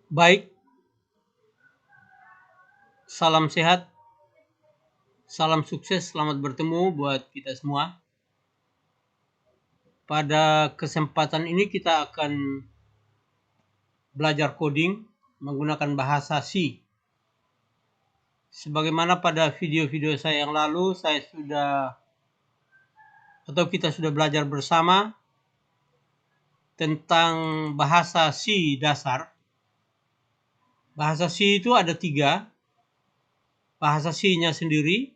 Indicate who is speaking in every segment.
Speaker 1: Baik, salam sehat, salam sukses, selamat bertemu buat kita semua. Pada kesempatan ini kita akan belajar coding menggunakan bahasa C. Sebagaimana pada video-video saya yang lalu, kita sudah belajar bersama tentang bahasa C dasar. Bahasa C itu ada 3. Bahasa C-nya sendiri,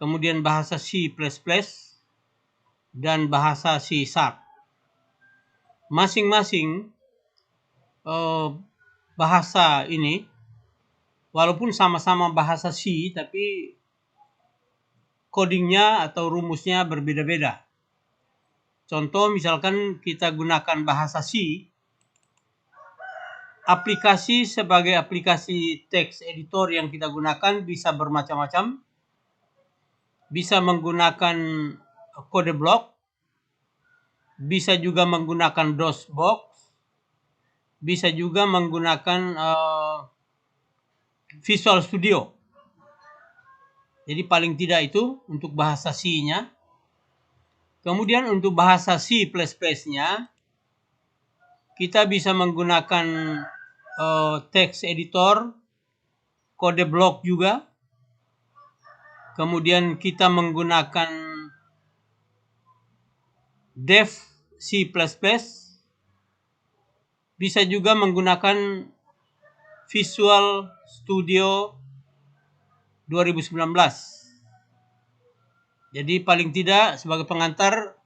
Speaker 1: kemudian bahasa C++, dan bahasa C#. Masing-masing bahasa ini, walaupun sama-sama bahasa C, tapi codingnya atau rumusnya berbeda-beda. Contoh, misalkan kita gunakan bahasa C, aplikasi sebagai aplikasi text editor yang kita gunakan bisa bermacam-macam. Bisa menggunakan kode blok, bisa juga menggunakan DOSBox, bisa juga menggunakan Visual Studio. Jadi paling tidak itu untuk bahasa C-nya. Kemudian untuk bahasa C++-nya, kita bisa menggunakan text editor, kode blok juga. Kemudian kita menggunakan dev C++, bisa juga menggunakan Visual Studio 2019. Jadi paling tidak sebagai pengantar,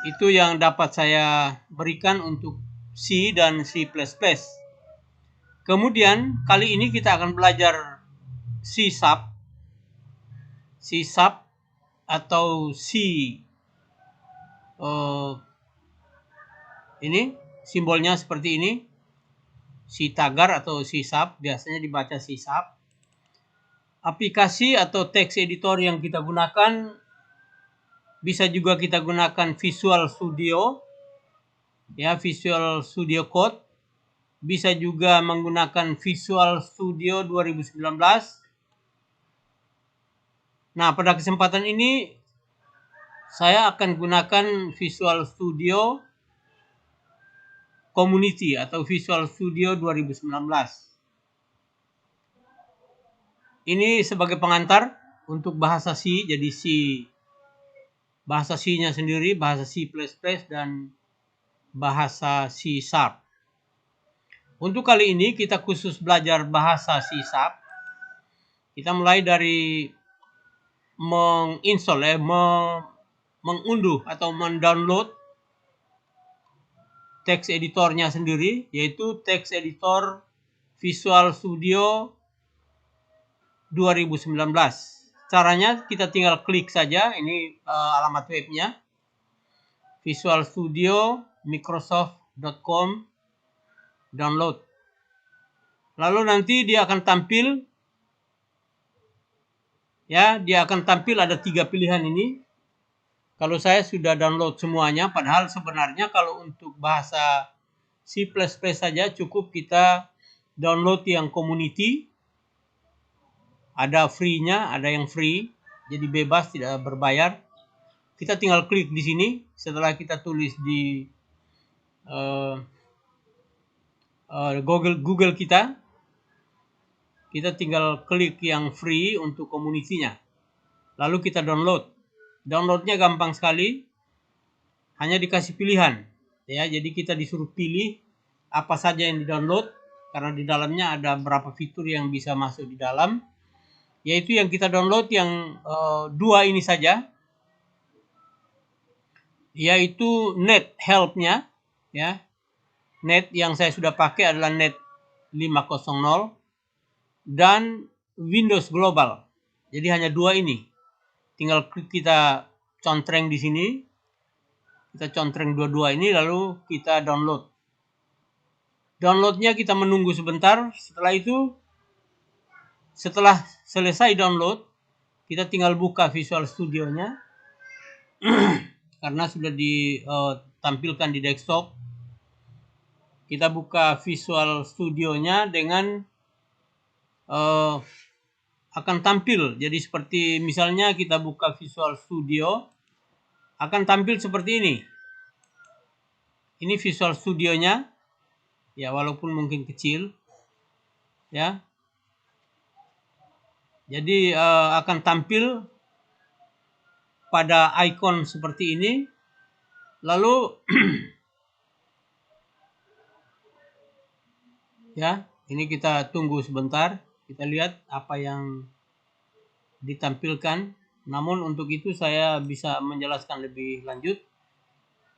Speaker 1: itu yang dapat saya berikan untuk C dan C++. Kemudian kali ini kita akan belajar C#. C# atau C ini simbolnya seperti ini. C tagar atau C#, biasanya dibaca C#. Aplikasi atau text editor yang kita gunakan bisa juga kita gunakan Visual Studio, ya, Visual Studio Code. Bisa juga menggunakan Visual Studio 2019. Nah, pada kesempatan ini saya akan gunakan Visual Studio Community atau Visual Studio 2019. Ini sebagai pengantar untuk bahasa C, jadi bahasa C-nya sendiri, bahasa C++ dan bahasa C#. Untuk kali ini kita khusus belajar bahasa C#. Kita mulai dari mengunduh atau mendownload text editornya sendiri, yaitu text editor Visual Studio 2019. Caranya kita tinggal klik saja, ini alamat webnya, Visual Studio Microsoft.com, download. Lalu nanti dia akan tampil, ya, dia akan tampil ada 3 pilihan ini. Kalau saya sudah download semuanya, padahal sebenarnya kalau untuk bahasa C++ saja cukup kita download yang community. Ada free-nya, ada yang free, jadi bebas, tidak berbayar. Kita tinggal klik di sini. Setelah kita tulis di Google kita tinggal klik yang free untuk community-nya. Lalu kita download. Downloadnya gampang sekali, hanya dikasih pilihan, ya. Jadi kita disuruh pilih apa saja yang di-download, karena di dalamnya ada beberapa fitur yang bisa masuk di dalam. Yaitu yang kita download yang 2 ini saja, yaitu net help-nya, ya. Net yang saya sudah pakai adalah net 5.0 dan Windows Global. Jadi hanya 2 ini. Tinggal kita contreng di sini. Kita contreng dua-dua ini, lalu kita download. Downloadnya kita menunggu sebentar. Setelah itu, setelah selesai download, kita tinggal buka Visual Studio-nya. Karena sudah ditampilkan di desktop. kita buka Visual Studio-nya dengan akan tampil. Jadi seperti misalnya kita buka Visual Studio, akan tampil seperti ini. Ini Visual Studio-nya, ya walaupun mungkin kecil, ya. Jadi akan tampil pada icon seperti ini. Lalu ya, ini kita tunggu sebentar. Kita lihat apa yang ditampilkan. Namun untuk itu saya bisa menjelaskan lebih lanjut.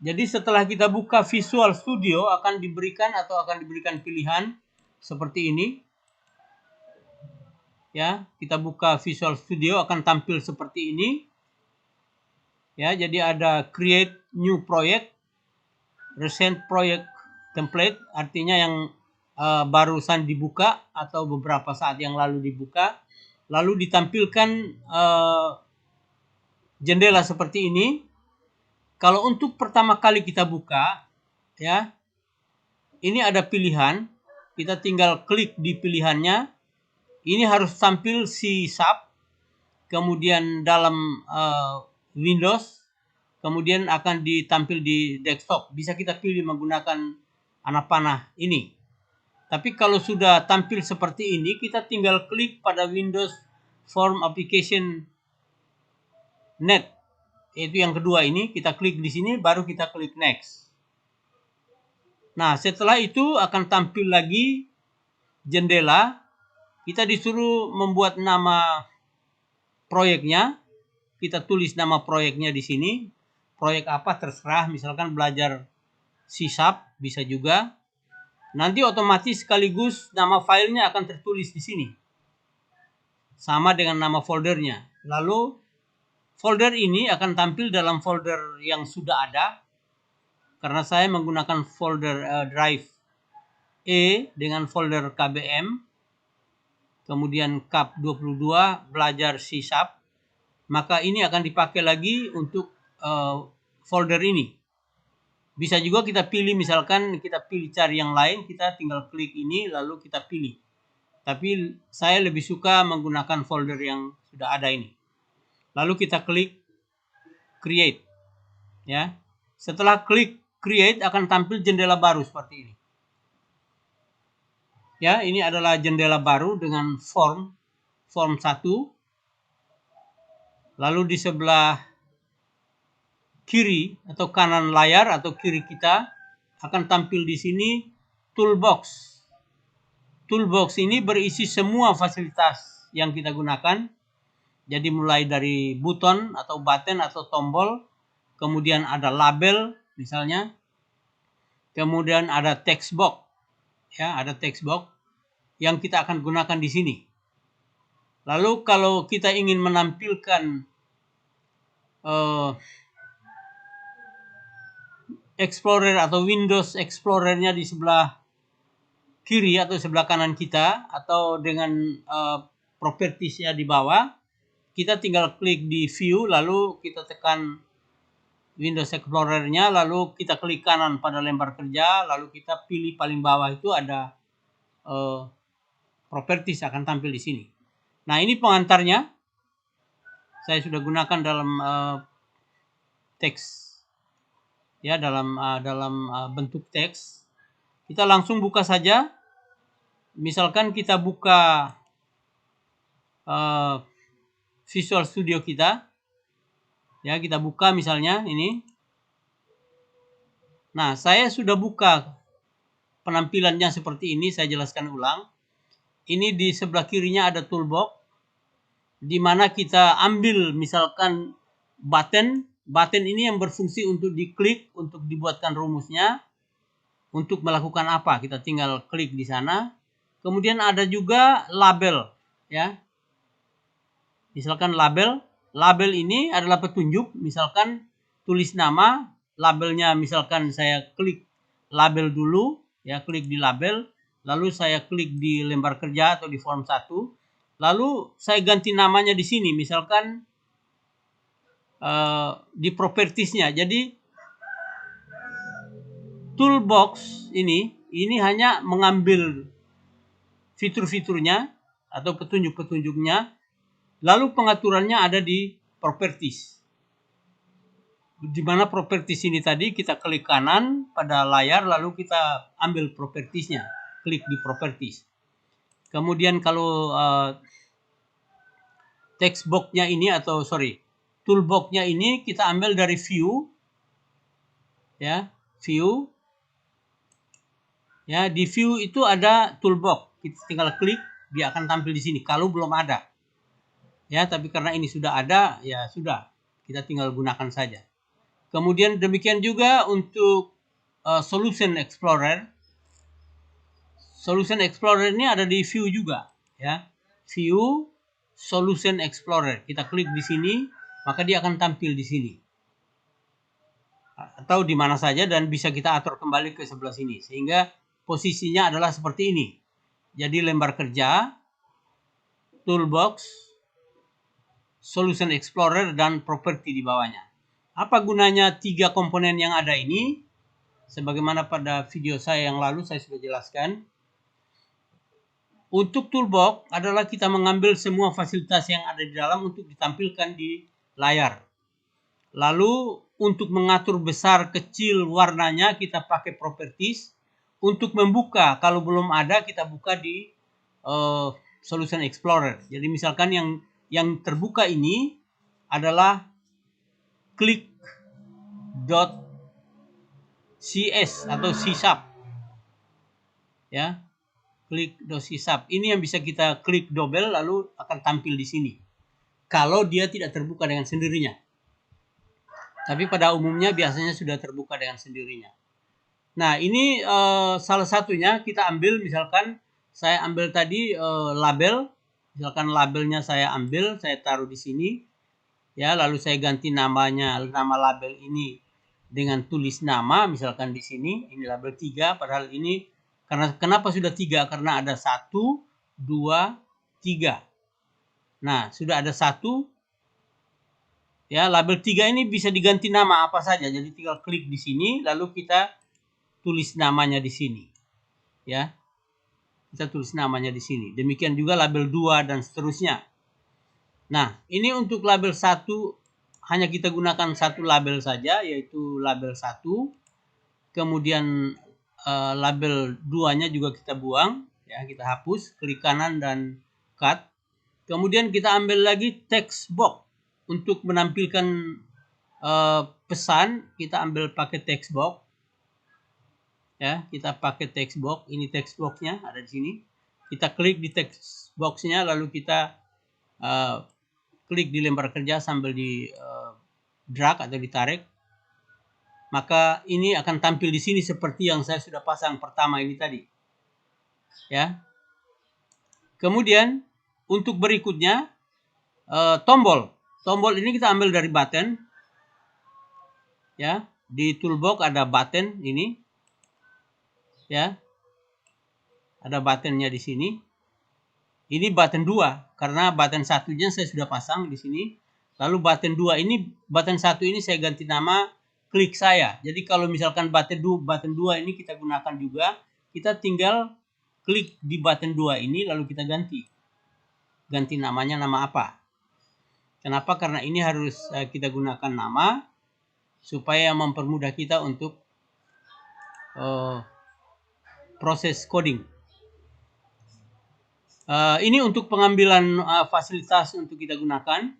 Speaker 1: Jadi setelah kita buka Visual Studio akan diberikan pilihan seperti ini. Ya, kita buka Visual Studio akan tampil seperti ini. Ya, jadi ada Create New Project, Recent Project Template, artinya yang barusan dibuka atau beberapa saat yang lalu dibuka. Lalu ditampilkan jendela seperti ini. Kalau untuk pertama kali kita buka, ya, ini ada pilihan. Kita tinggal klik di pilihannya. Ini harus tampil C#, kemudian dalam Windows, kemudian akan ditampil di desktop. Bisa kita pilih menggunakan anak panah ini. Tapi kalau sudah tampil seperti ini, kita tinggal klik pada Windows Form Application Net. Itu yang kedua ini, kita klik di sini, baru kita klik Next. Nah, setelah itu akan tampil lagi jendela. Kita disuruh membuat nama proyeknya. Kita tulis nama proyeknya di sini. Proyek apa terserah, misalkan belajar C# bisa juga. Nanti otomatis sekaligus nama filenya akan tertulis di sini. Sama dengan nama foldernya. Lalu folder ini akan tampil dalam folder yang sudah ada. Karena saya menggunakan folder drive E dengan folder KBM. Kemudian KAP 22 belajar C#. Maka ini akan dipakai lagi untuk folder ini. Bisa juga kita pilih, misalkan kita pilih cari yang lain, kita tinggal klik ini lalu kita pilih. Tapi saya lebih suka menggunakan folder yang sudah ada ini. Lalu kita klik create. Ya. Setelah klik create akan tampil jendela baru seperti ini. Ya, ini adalah jendela baru dengan form 1. Lalu di sebelah kiri atau kanan layar atau kiri kita akan tampil di sini toolbox. Toolbox ini berisi semua fasilitas yang kita gunakan. Jadi mulai dari button atau button atau tombol, kemudian ada label misalnya, kemudian ada text box. Ya, ada text box yang kita akan gunakan di sini. Lalu kalau kita ingin menampilkan Explorer atau Windows Explorer-nya di sebelah kiri atau sebelah kanan kita, atau dengan properties-nya di bawah, kita tinggal klik di view, lalu kita tekan Windows Explorer-nya, lalu kita klik kanan pada lembar kerja, lalu kita pilih paling bawah itu ada properties akan tampil di sini. Nah, ini pengantarnya. Saya sudah gunakan dalam teks. Ya, dalam bentuk teks. Kita langsung buka saja. Misalkan kita buka Visual Studio kita. Ya, kita buka misalnya ini. Nah, saya sudah buka penampilannya seperti ini. Saya jelaskan ulang. Ini di sebelah kirinya ada toolbox, di mana kita ambil misalkan button. Button ini yang berfungsi untuk diklik, untuk dibuatkan rumusnya. Untuk melakukan apa? Kita tinggal klik di sana. Kemudian ada juga label, ya. Misalkan label. Label ini adalah petunjuk. Misalkan tulis nama, labelnya misalkan saya klik label dulu, ya, klik di label, lalu saya klik di lembar kerja atau di form 1. Lalu saya ganti namanya di sini, misalkan di propertiesnya. Jadi toolbox ini ini hanya mengambil fitur-fiturnya atau petunjuk-petunjuknya, lalu pengaturannya ada di properties. Di mana properties ini tadi kita klik kanan pada layar, lalu kita ambil propertiesnya, klik di properties. Kemudian kalau text box-nya ini toolbox-nya ini kita ambil dari view, ya, view. Ya, di view itu ada toolbox. Kita tinggal klik, dia akan tampil di sini kalau belum ada. Ya, tapi karena ini sudah ada, ya sudah. Kita tinggal gunakan saja. Kemudian demikian juga untuk Solution Explorer. Solution Explorer ini ada di view juga, ya. View Solution Explorer. Kita klik di sini, maka dia akan tampil di sini. Atau di mana saja, dan bisa kita atur kembali ke sebelah sini. Sehingga posisinya adalah seperti ini. Jadi lembar kerja, toolbox, Solution Explorer, dan property di bawahnya. Apa gunanya 3 komponen yang ada ini? Sebagaimana pada video saya yang lalu saya sudah jelaskan. Untuk toolbox adalah kita mengambil semua fasilitas yang ada di dalam untuk ditampilkan di layar. Lalu untuk mengatur besar kecil warnanya kita pakai properties. Untuk membuka, kalau belum ada kita buka di Solution Explorer. Jadi misalkan yang terbuka ini adalah click.cs atau C#. Ya, click.cs. Ini yang bisa kita klik double lalu akan tampil di sini. Kalau dia tidak terbuka dengan sendirinya. Tapi pada umumnya biasanya sudah terbuka dengan sendirinya. Nah, ini salah satunya kita ambil, misalkan saya ambil tadi label. Misalkan labelnya saya ambil, saya taruh di sini. Ya, lalu saya ganti nama label ini dengan tulis nama, misalkan di sini, ini label 3, padahal ini kenapa sudah 3? Karena ada 1, 2, 3. Nah, sudah ada 1. Ya, label 3 ini bisa diganti nama apa saja. Jadi tinggal klik di sini, lalu kita tulis namanya di sini. Ya. Kita tulis namanya di sini. Demikian juga label 2 dan seterusnya. Nah, ini untuk label 1 hanya kita gunakan satu label saja, yaitu label 1. Kemudian label 2-nya juga kita buang, ya, kita hapus, klik kanan dan cut. Kemudian kita ambil lagi text box untuk menampilkan pesan, kita ambil pakai text box. Ya, kita pakai text box. Ini text box-nya ada di sini. Kita klik di text box-nya, lalu kita klik di lembar kerja sambil di drag atau ditarik. Maka ini akan tampil di sini seperti yang saya sudah pasang pertama ini tadi. Ya. Kemudian untuk berikutnya tombol. Tombol ini kita ambil dari button. Ya, di toolbox ada button ini. Ya, ada buttonnya di sini. Ini button 2 karena button satunya saya sudah pasang di sini. Lalu button 2 ini, button 1 ini saya ganti nama klik saya. Jadi kalau misalkan button 2 ini kita gunakan juga, kita tinggal klik di button 2 ini lalu kita ganti. Ganti namanya nama apa? Kenapa? Karena ini harus kita gunakan nama supaya mempermudah kita untuk proses coding. Ini untuk pengambilan fasilitas untuk kita gunakan.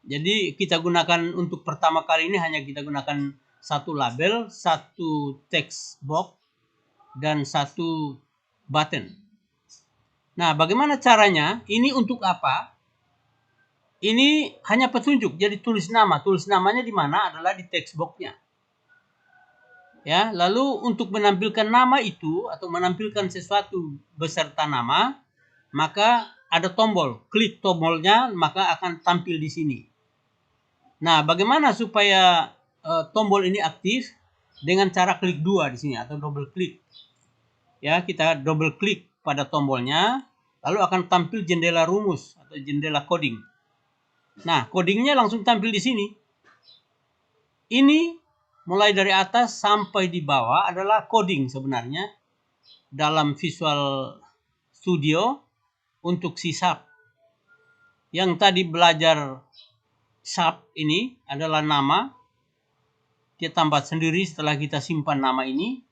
Speaker 1: Jadi kita gunakan untuk pertama kali ini hanya kita gunakan satu label, satu text box, dan satu button. Nah, bagaimana caranya? Ini untuk apa? Ini hanya petunjuk. Jadi tulis nama. Tulis namanya di mana? Adalah di text box-nya. Ya, lalu untuk menampilkan nama itu atau menampilkan sesuatu beserta nama, maka ada tombol. Klik tombolnya, maka akan tampil di sini. Nah, bagaimana supaya tombol ini aktif? Dengan cara klik 2 di sini atau double klik. Ya, kita double klik pada tombolnya, lalu akan tampil jendela rumus atau jendela coding. Nah, codingnya langsung tampil di sini. Ini mulai dari atas sampai di bawah adalah coding sebenarnya. dalam Visual Studio untuk si SAP. Yang tadi belajar SAP ini adalah nama, dia tambah sendiri setelah kita simpan nama ini.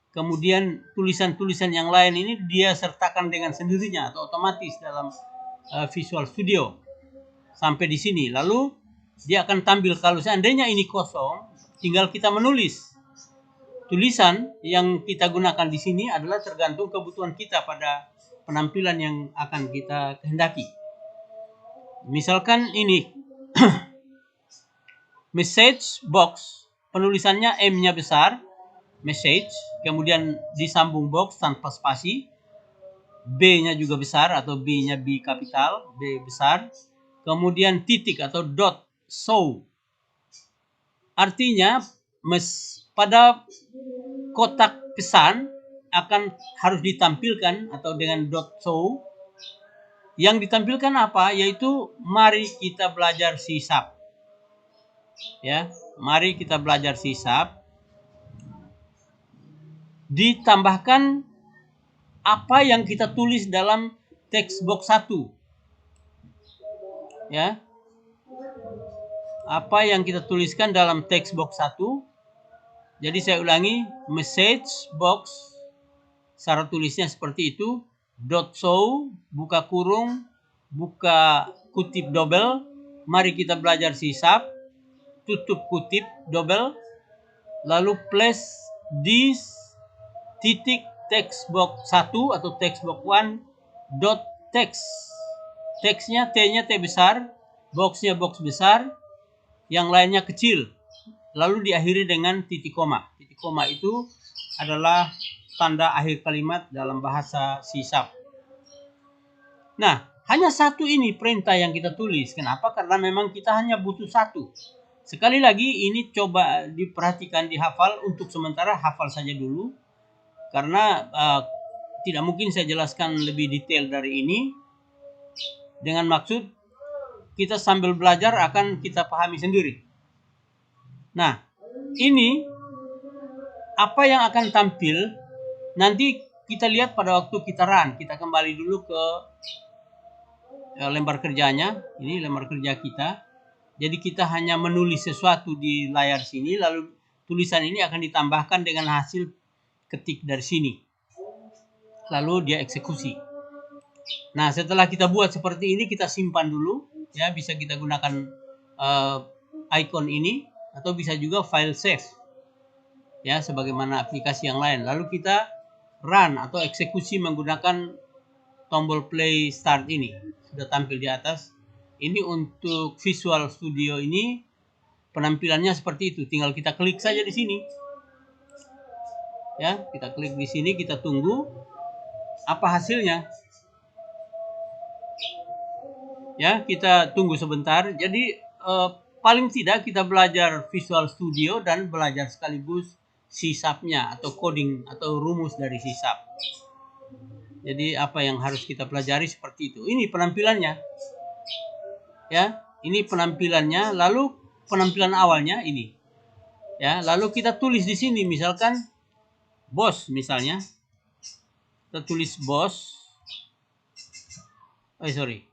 Speaker 1: Kemudian tulisan-tulisan yang lain ini dia sertakan dengan sendirinya atau otomatis dalam Visual Studio. Sampai di sini. Lalu dia akan tampil kalau seandainya ini kosong, tinggal kita menulis. Tulisan yang kita gunakan di sini adalah tergantung kebutuhan kita pada penampilan yang akan kita kehendaki. Misalkan ini message box, penulisannya M-nya besar, message, kemudian disambung box tanpa spasi, B-nya juga besar atau B-nya B kapital, B besar, kemudian titik atau dot show. Artinya pada kotak pesan harus ditampilkan atau dengan dot show. Yang ditampilkan apa? Yaitu mari kita belajar C#. Ya, mari kita belajar C#. Ditambahkan apa yang kita tulis dalam text box 1. Ya. Apa yang kita tuliskan dalam text box 1. Jadi saya ulangi, message box, cara tulisnya seperti itu, dot show, buka kurung, buka kutip double, mari kita belajar C#, tutup kutip double, lalu place this titik text box 1 atau text box 1 dot text. Teksnya T-nya T besar, boxnya box besar, yang lainnya kecil. Lalu diakhiri dengan titik koma. Titik koma itu adalah tanda akhir kalimat dalam bahasa C#. Nah, hanya satu ini perintah yang kita tulis. Kenapa? Karena memang kita hanya butuh satu. Sekali lagi ini coba diperhatikan, dihafal. Untuk sementara hafal saja dulu. Karena tidak mungkin saya jelaskan lebih detail dari ini. Dengan maksud kita sambil belajar akan kita pahami sendiri. Nah, ini apa yang akan tampil nanti kita lihat pada waktu kita run. Kita kembali dulu ke lembar kerjanya. Ini lembar kerja kita. Jadi kita hanya menulis sesuatu di layar sini, lalu tulisan ini akan ditambahkan dengan hasil ketik dari sini. Lalu dia eksekusi. Nah, setelah kita buat seperti ini, kita simpan dulu. Ya, bisa kita gunakan icon ini atau bisa juga file save. Ya, sebagaimana aplikasi yang lain. Lalu kita run atau eksekusi menggunakan tombol play start ini. Sudah tampil di atas. Ini untuk Visual Studio ini penampilannya seperti itu. Tinggal kita klik saja di sini. Ya, kita klik di sini, kita tunggu apa hasilnya. Ya, kita tunggu sebentar. Jadi paling tidak kita belajar Visual Studio dan belajar sekaligus C#-nya atau coding atau rumus dari C#. Jadi apa yang harus kita pelajari seperti itu. Ini penampilannya. Ya, ini penampilannya. Lalu penampilan awalnya ini. Ya, lalu kita tulis di sini misalkan bos misalnya. Kita tulis bos.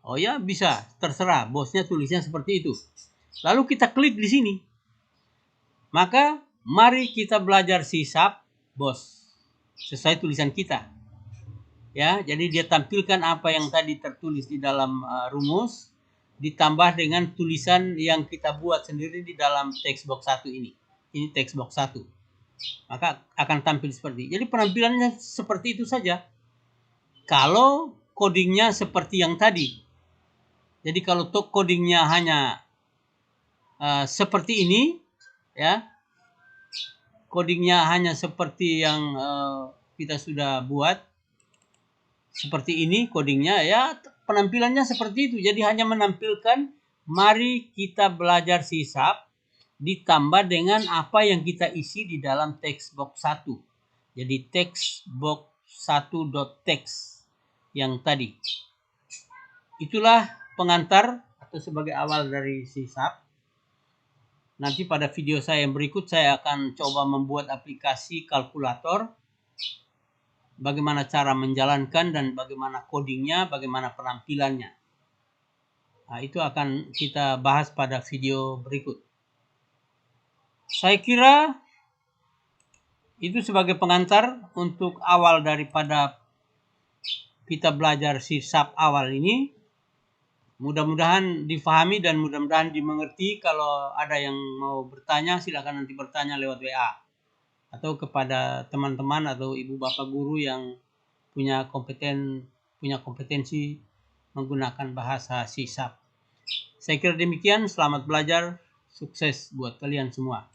Speaker 1: Oh ya, bisa, terserah. Bosnya tulisnya seperti itu. Lalu kita klik di sini. Maka mari kita belajar C# bos sesuai tulisan kita. Ya, jadi dia tampilkan apa yang tadi tertulis di dalam rumus ditambah dengan tulisan yang kita buat sendiri di dalam text box 1 ini. Ini text box 1. Maka akan tampil seperti ini. Jadi penampilannya seperti itu saja. Kalau codingnya seperti yang tadi. Jadi kalau codingnya hanya seperti ini, ya, codingnya hanya seperti yang kita sudah buat, seperti ini codingnya, ya penampilannya seperti itu. Jadi hanya menampilkan mari kita belajar C# ditambah dengan apa yang kita isi di dalam text box 1. Jadi text box 1.text yang tadi. Itulah pengantar atau sebagai awal dari C#. Nanti pada video saya yang berikut saya akan coba membuat aplikasi kalkulator bagaimana cara menjalankan dan bagaimana codingnya, bagaimana penampilannya. Nah, itu akan kita bahas pada video berikut. Saya kira itu sebagai pengantar untuk awal daripada kita belajar C# awal ini. Mudah-mudahan difahami dan mudah-mudahan dimengerti. Kalau ada yang mau bertanya, silakan nanti bertanya lewat WA. Atau kepada teman-teman atau ibu bapak guru yang punya kompetensi menggunakan bahasa C#. Saya kira demikian. Selamat belajar. Sukses buat kalian semua.